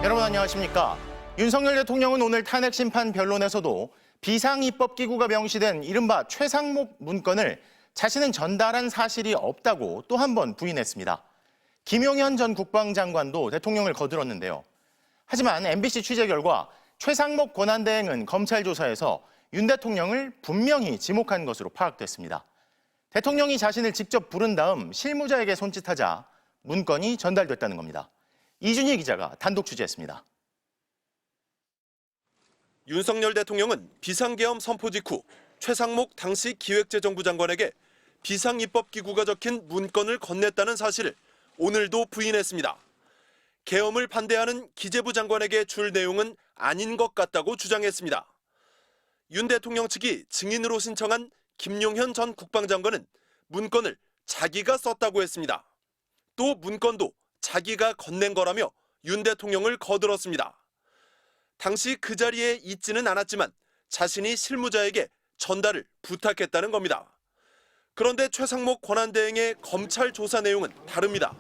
여러분 안녕하십니까? 윤석열 대통령은 오늘 탄핵 심판 변론에서도 비상입법기구가 명시된 이른바 최상목 문건을 자신은 전달한 사실이 없다고 또 한 번 부인했습니다. 김용현 전 국방장관도 대통령을 거들었는데요. 하지만 MBC 취재 결과 최상목 권한대행은 검찰 조사에서 윤 대통령을 분명히 지목한 것으로 파악됐습니다. 대통령이 자신을 직접 부른 다음 실무자에게 손짓하자 문건이 전달됐다는 겁니다. 이준희 기자가 단독 취재했습니다. 윤석열 대통령은 비상계엄 선포 직후 최상목 당시 기획재정부 장관에게 비상입법기구가 적힌 문건을 건넸다는 사실을 오늘도 부인했습니다. 계엄을 반대하는 기재부 장관에게 줄 내용은 아닌 것 같다고 주장했습니다. 윤 대통령 측이 증인으로 신청한 김용현 전 국방장관은 문건을 자기가 썼다고 했습니다. 또 문건도 자기가 건넨 거라며 윤 대통령을 거들었습니다. 당시 그 자리에 있지는 않았지만 자신이 실무자에게 전달을 부탁했다는 겁니다. 그런데 최상목 권한대행의 검찰 조사 내용은 다릅니다.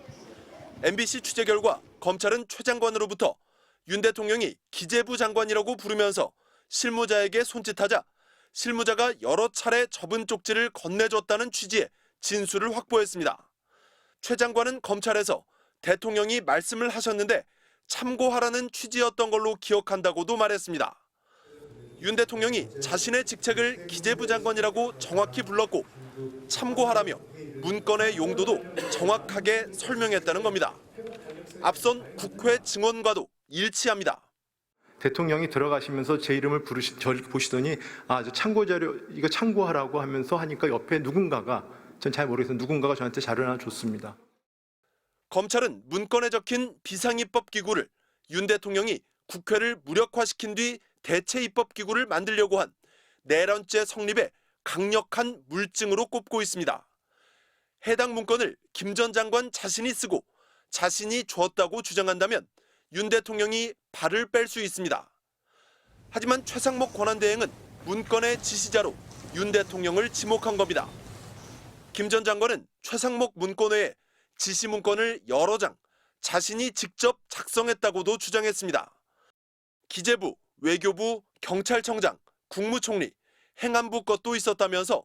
MBC 취재 결과 검찰은 최 장관으로부터 윤 대통령이 기재부 장관이라고 부르면서 실무자에게 손짓하자 실무자가 여러 차례 접은 쪽지를 건네줬다는 취지의 진술을 확보했습니다. 최 장관은 검찰에서 대통령이 말씀을 하셨는데 참고하라는 취지였던 걸로 기억한다고도 말했습니다. 윤 대통령이 자신의 직책을 기재부 장관이라고 정확히 불렀고 참고하라며 문건의 용도도 정확하게 설명했다는 겁니다. 앞선 국회 증언과도 일치합니다. 대통령이 들어가시면서 제 이름을 보시더니 저 참고 자료 이거 참고하라고 하면서 하니까 옆에 누군가가 전 잘 모르겠어요. 누군가가 저한테 자료를 하나 줬습니다. 검찰은 문건에 적힌 비상입법기구를 윤 대통령이 국회를 무력화시킨 뒤 대체입법기구를 만들려고 한 내란죄 성립의 강력한 물증으로 꼽고 있습니다. 해당 문건을 김 전 장관 자신이 쓰고 자신이 줬다고 주장한다면 윤 대통령이 발을 뺄 수 있습니다. 하지만 최상목 권한대행은 문건의 지시자로 윤 대통령을 지목한 겁니다. 김 전 장관은 최상목 문건 외에 지시 문건을 여러 장 자신이 직접 작성했다고도 주장했습니다. 기재부, 외교부, 경찰청장, 국무총리, 행안부 것도 있었다면서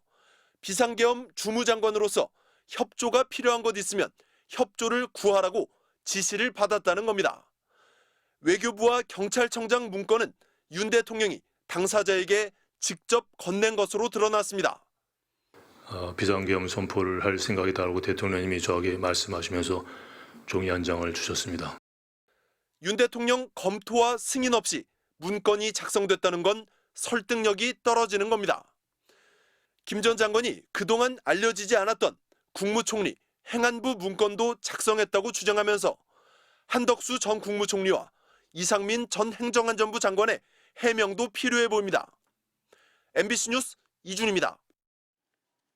비상계엄 주무장관으로서 협조가 필요한 것 있으면 협조를 구하라고 지시를 받았다는 겁니다. 외교부와 경찰청장 문건은 윤 대통령이 당사자에게 직접 건넨 것으로 드러났습니다. 비상계엄 선포를 할 생각이다라고 대통령님이 저에게 말씀하시면서 종이 한 장을 주셨습니다. 윤 대통령 검토와 승인 없이 문건이 작성됐다는 건 설득력이 떨어지는 겁니다. 김 전 장관이 그동안 알려지지 않았던 국무총리, 행안부 문건도 작성했다고 주장하면서 한덕수 전 국무총리와 이상민 전 행정안전부 장관의 해명도 필요해 보입니다. MBC 뉴스 이준희입니다.